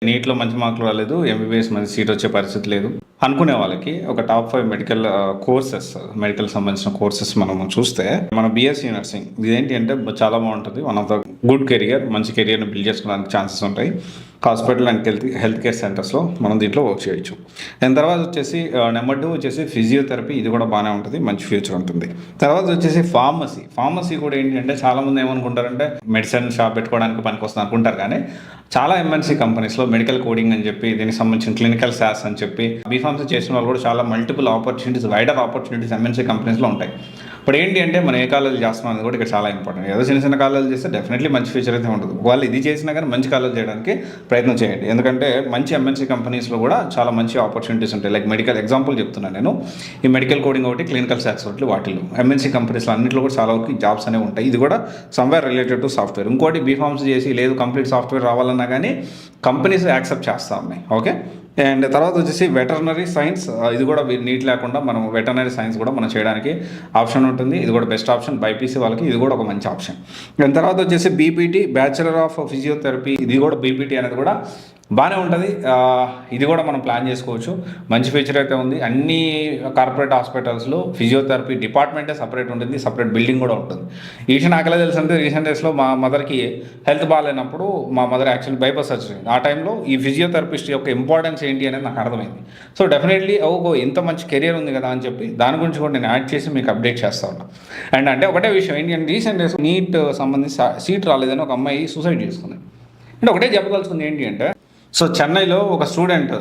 నీట్‌లో మంచి మార్కులు రాలేదు. ఎంబీబీఎస్ మంచి సీట్ వచ్చే పరిస్థితి లేదు. అనుకునే వాళ్ళకి ఒక టాప్ 5 మెడికల్ కోర్సెస్, మెడికల్ సంబంధించిన కోర్సెస్ మనము చూస్తే మన బీఎస్సీ నర్సింగ్ ఇదేంటి అంటే చాలా బాగుంటుంది. One of the good career, మంచి కెరియర్‌ని బిల్డ్ చేసుకోవడానికి ఛాన్సెస్ ఉంటాయి. హాస్పిటల్ అండ్ హెల్త్ కేర్ సెంటర్స్‌లో మనం దీంట్లో వర్క్ చేయొచ్చు. దాని తర్వాత వచ్చేసి నెంబర్ 2 వచ్చేసి ఫిజియోథెరపీ. ఇది కూడా బాగానే ఉంటుంది, మంచి ఫ్యూచర్ ఉంటుంది. తర్వాత వచ్చేసి ఫార్మసీ కూడా ఏంటి అంటే చాలామంది ఏమనుకుంటారంటే మెడిసిన్ షాప్ పెట్టుకోవడానికి పనికొస్తుంది అనుకుంటారు. కానీ చాలా ఎంఎన్సీ కంపెనీస్లో మెడికల్ కోడింగ్ అని చెప్పి, దీనికి సంబంధించిన క్లినికల్ శాస్ అని చెప్పి బీఫార్మసీ చేసిన వాళ్ళు కూడా చాలా multiple opportunities, wider opportunities MNC కంపెనీస్లో ఉంటాయి. ఇప్పుడు ఏంటి అంటే మనం ఏ కాలేజీ చేస్తున్నాం అనేది కూడా ఇక్కడ చాలా ఇంపార్టెంట్. ఏదో చిన్న చిన్న కాలేజీలు చేస్తే డెఫినెట్లీ మంచి ఫ్యూచర్ అయితే ఉంటుంది. వాళ్ళు ఇది చేసినా కానీ మంచి కాలేజ్ చేయడానికి ప్రయత్నం చేయండి. ఎందుకంటే మంచి ఎంఎన్సీ కంపెనీస్లో కూడా చాలా మంచి ఆపర్చునిటీస్ ఉంటాయి. లైక్ మెడికల్ ఎగ్జాంపుల్ చెప్తున్నాను నేను. ఈ మెడికల్ కోడింగ్ ఒకటి, క్లినికల్ శాస్ ఒకటి, వాటిల్లో ఎంఎన్సీ కంపెనీస్లో అన్నింటిలో కూడా చాలా వరకు జాబ్స్ అనేవి ఉంటాయి. ఇది కూడా సమ్వేర్ రిలేటెడ్ టు సాఫ్ట్వేర్. ఇంకోటి బీఫార్మసీ చేసి లేదు కంప్లీట్ సాఫ్ట్వేర్ రావాలన్నా కానీ కంపెనీస్ యాక్సెప్ట్ చేస్తూ ఉన్నాయి. ఓకే. అండ్ తర్వాత వచ్చేసి వెటర్నరీ సైన్స్. ఇది కూడా నీట్ లేకుండా మనం వెటర్నరీ సైన్స్ కూడా మనం చేయడానికి ఆప్షన్ ఉంటుంది. ఇది కూడా బెస్ట్ ఆప్షన్. బైపీసీ వాళ్ళకి ఇది కూడా ఒక మంచి ఆప్షన్. దాని తర్వాత వచ్చేసి బీపీటీ, బ్యాచిలర్ ఆఫ్ ఫిజియోథెరపీ. ఇది కూడా బీపీటీ అనేది కూడా బాగానే ఉంటుంది. ఇది కూడా మనం ప్లాన్ చేసుకోవచ్చు. మంచి ఫీచర్ అయితే ఉంది. అన్ని కార్పొరేట్ హాస్పిటల్స్లో ఫిజియోథెరపీ డిపార్ట్మెంటే సపరేట్ ఉంటుంది, సపరేట్ బిల్డింగ్ కూడా ఉంటుంది. ఈ విషయం నాకెలా తెలుసు అంటే రీసెంట్ డేస్లో మా మదర్కి హెల్త్ బాగాలేనప్పుడు మా మదర్ యాక్చువల్లీ బైపాస్ సర్జరీ. ఆ టైంలో ఈ ఫిజియోథెరపిస్ట్ యొక్క ఇంపార్టెన్స్ ఏంటి అనేది నాకు అర్థమైంది. సో డెఫినెట్లీ ఇంత మంచి కెరియర్ ఉంది కదా అని చెప్పి దాని గురించి కూడా నేను యాడ్ చేసి మీకు అప్డేట్ చేస్తా ఉన్నా. అండ్ అంటే ఒకటే విషయం ఏంటి అంటే రీసెంట్ డేస్ నీట్ సంబంధించి సీట్ రాలేదని ఒక అమ్మాయి సూసైడ్ చేసుకుంది. అంటే ఒకటే చెప్పదలుచుకుంది ఏంటి అంటే, సో చెన్నైలో ఒక స్టూడెంట్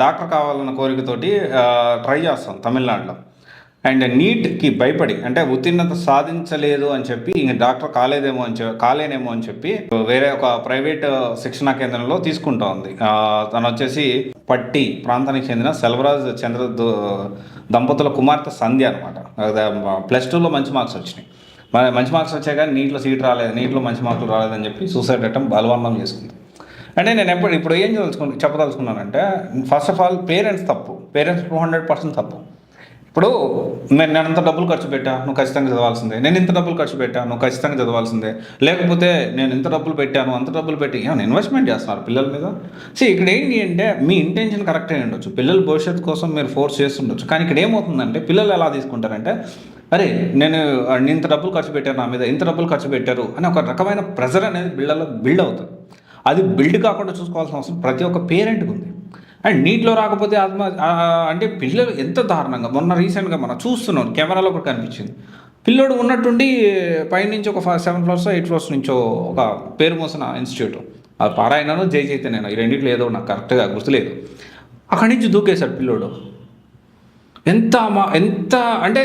డాక్టర్ కావాలన్న కోరికతోటి ట్రై చేస్తాం తమిళనాడులో. అండ్ నీట్కి భయపడి, అంటే ఉత్తీర్ణత సాధించలేదు అని చెప్పి ఇంక డాక్టర్ కాలేనేమో అని చెప్పి వేరే ఒక ప్రైవేట్ శిక్షణా కేంద్రంలో తీసుకుంటా ఉంది. తను వచ్చేసి పట్టి ప్రాంతానికి చెందిన సెల్వరాజ్ చంద్ర దంపతుల కుమార్తె సంధ్య అనమాట. +2లో మంచి మార్క్స్ వచ్చినాయి. మంచి మార్క్స్ వచ్చాయి కానీ నీట్లో సీట్ రాలేదు, నీట్లో మంచి మార్కులు రాలేదని చెప్పి సూసైడ్ అటెంప్ట్ బలవన్నం చేసుకుంది. అంటే నేను ఇప్పుడు ఏం చెప్పదలుచుకున్నానంటే, ఫస్ట్ ఆఫ్ ఆల్ పేరెంట్స్ తప్పు. పేరెంట్స్ 200% తప్పు. ఇప్పుడు నేను ఎంత డబ్బులు ఖర్చు పెట్టా, నువ్వు ఖచ్చితంగా చదవాల్సిందే. నేను ఇంత డబ్బులు ఖర్చు పెట్టా, నువ్వు ఖచ్చితంగా చదవాల్సిందే. లేకపోతే నేను ఇంత డబ్బులు పెట్టాను, అంత డబ్బులు పెట్టి ఏమైనా ఇన్వెస్ట్మెంట్ చేస్తున్నారు పిల్లల మీద. సో ఇక్కడ ఏంటి అంటే మీ ఇంటెన్షన్ కరెక్ట్ అయి ఉండొచ్చు, పిల్లల భవిష్యత్తు కోసం మీరు ఫోర్స్ చేస్తుండొచ్చు. కానీ ఇక్కడ ఏమవుతుందంటే పిల్లలు ఎలా తీసుకుంటారంటే, అరే నేను ఇంత డబ్బులు ఖర్చు పెట్టాను, నా మీద ఇంత డబ్బులు ఖర్చు పెట్టారు అని ఒక రకమైన ప్రెజర్ అనేది బిల్డ్ అవుతుంది. అది బిల్డ్ కాకుండా చూసుకోవాల్సిన అవసరం ప్రతి ఒక్క పేరెంట్కి ఉంది. అండ్ నీట్లో రాకపోతే అంటే పిల్లలు ఎంత దారుణంగా, మొన్న రీసెంట్గా మనం చూస్తున్నాం, కెమెరాలో కూడా కనిపించింది. పిల్లోడు ఉన్నట్టుండి పైనుంచి ఒక 7 ఫ్లోర్స్ 8 ఫ్లోర్స్ నుంచో ఒక పేరు మోసిన ఇన్స్టిట్యూట్, అది పారాయణను జై చైతన్య, ఈ రెండింటిలో ఏదో నాకు కరెక్ట్గా గుర్తులేదు, అక్కడి నుంచి దూకేశాడు పిల్లోడు. ఎంత అంటే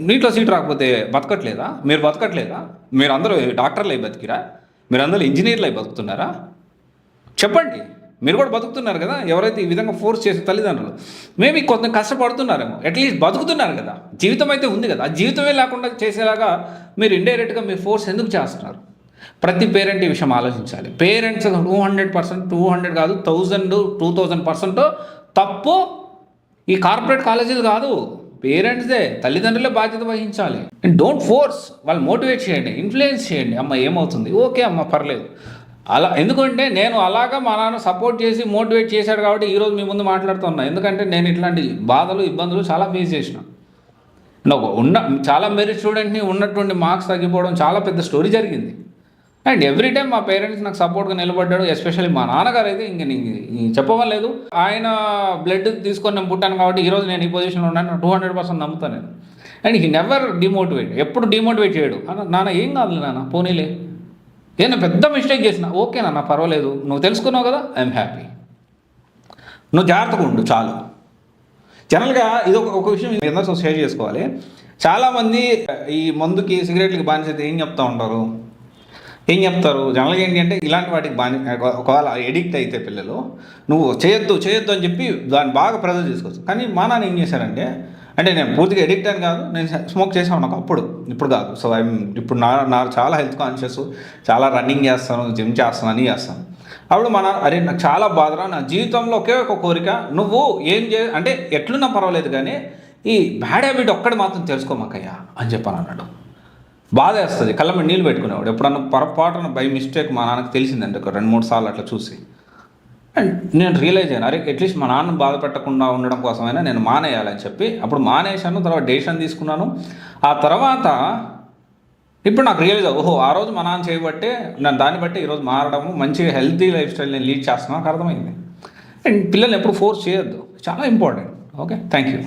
నీట్లో సీట్ రాకపోతే బతకట్లేదా? మీరు బతకట్లేదా? మీరు అందరూ డాక్టర్లు అయి బతికిరా? మీరు అందరూ ఇంజనీర్లు అయి బతుకుతున్నారా? చెప్పండి. మీరు కూడా బతుకుతున్నారు కదా. ఎవరైతే ఈ విధంగా ఫోర్స్ చేసే తల్లిదండ్రులు మేబీ కొంత కష్టపడుతున్నారేమో, అట్లీస్ట్ బతుకుతున్నారు కదా, జీవితం అయితే ఉంది కదా. ఆ జీవితమే లేకుండా చేసేలాగా మీరు ఇండైరెక్ట్గా మీరు ఫోర్స్ ఎందుకు చేస్తున్నారు? ప్రతి పేరెంట్ ఈ విషయం ఆలోచించాలి. పేరెంట్స్ 200%, 200 కాదు 1000, 2000% తప్పు ఈ కార్పొరేట్ కాలేజీలు కాదు, పేరెంట్స్దే, తల్లిదండ్రులే బాధ్యత వహించాలి. అండ్ డోంట్ ఫోర్స్, వాళ్ళు మోటివేట్ చేయండి, ఇన్ఫ్లుయెన్స్ చేయండి. అమ్మ ఏమవుతుంది, ఓకే అమ్మ పర్లేదు అలా. ఎందుకంటే నేను అలాగా మా నాన్న సపోర్ట్ చేసి మోటివేట్ చేశాడు కాబట్టి ఈరోజు మీ ముందు మాట్లాడుతున్నా. ఎందుకంటే నేను ఇట్లాంటి బాధలు ఇబ్బందులు చాలా ఫేస్ చేసిన. చాలా మెరిట్ స్టూడెంట్ని ఉన్నటువంటి మార్క్స్ తగ్గిపోవడం చాలా పెద్ద స్టోరీ జరిగింది. అండ్ ఎవ్రీ టైం మా పేరెంట్స్ నాకు సపోర్ట్గా నిలబడ్డాడు. ఎస్పెషల్లీ మా నాన్నగారు అయితే ఇంక చెప్పవలేదు. ఆయన బ్లడ్ తీసుకొని నేను పుట్టాను కాబట్టి ఈరోజు నేను ఈ పొజిషన్లో ఉన్నాను, 200% నమ్ముతాను నేను. అండ్ హీ నెవర్ డిమోటివేట్, ఎప్పుడు డిమోటివేట్ చేయడు. నాన్న ఏం కాదు నాన్న, పోనీలే, ఏదైనా పెద్ద మిస్టేక్ చేసినా ఓకే నాన్న పర్వాలేదు, నువ్వు తెలుసుకున్నావు కదా, ఐఎమ్ హ్యాపీ, నువ్వు జాగ్రత్తగా ఉండు చాలు. జనరల్గా ఇది ఒక విషయం అందరితో షేర్ చేసుకోవాలి. చాలామంది ఈ మందుకి సిగరెట్లకి బానిసైతే ఏం చెప్తారు జనరల్గా ఏంటి అంటే, ఇలాంటి వాటికి ఒకవేళ ఎడిక్ట్ అయితే పిల్లలు నువ్వు చేయొద్దు అని చెప్పి దాన్ని బాగా ప్రెజర్ చేసుకోవచ్చు. కానీ మా నాన్న ఏం చేశారంటే, అంటే నేను పూర్తిగా ఎడిక్ట్ అని కాదు, నేను స్మోక్ చేసాను నాకు ఇప్పుడు కాదు. సో ఇప్పుడు నా చాలా హెల్త్ కాన్షియస్, చాలా రన్నింగ్ చేస్తాను, జిమ్ చేస్తాను, అన్నీ చేస్తాను. అప్పుడు అరే నాకు చాలా బాధరా, నా జీవితంలో ఒకే ఒక కోరిక, నువ్వు ఏం అంటే ఎట్లున్నా పర్వాలేదు కానీ ఈ బ్యాడ్ హ్యాబిట్ ఒక్కటి మాత్రం తెలుసుకోమాకయ్యా అని చెప్పాను అన్నాడు. బాధ వేస్తుంది, కళ్ళ మీద నీళ్ళు పెట్టుకునేవాడు. ఎప్పుడన్నా పొరపాటున బై మిస్టేక్ మా నాన్నకు తెలిసిందంటే ఒక 2-3 సార్లు అట్లా చూసి, అండ్ నేను రియలైజ్ అయ్యాను, అరే అట్లీస్ట్ మా నాన్న బాధ పెట్టకుండా ఉండడం కోసమైనా నేను మానేయాలని చెప్పి అప్పుడు మానేశాను. తర్వాత డెసిషన్ తీసుకున్నాను. ఆ తర్వాత ఇప్పుడు నాకు రియలైజ్ ఓహో ఆ రోజు మా నాన్న చేయబట్టే నేను దాన్ని బట్టి ఈరోజు మారడము, మంచిగా హెల్తీ లైఫ్ స్టైల్ నేను లీడ్ చేస్తున్నాను నాకు అర్థమైంది. అండ్ పిల్లల్ని ఎప్పుడు ఫోర్స్ చేయొద్దు, చాలా ఇంపార్టెంట్. Okay, thank you.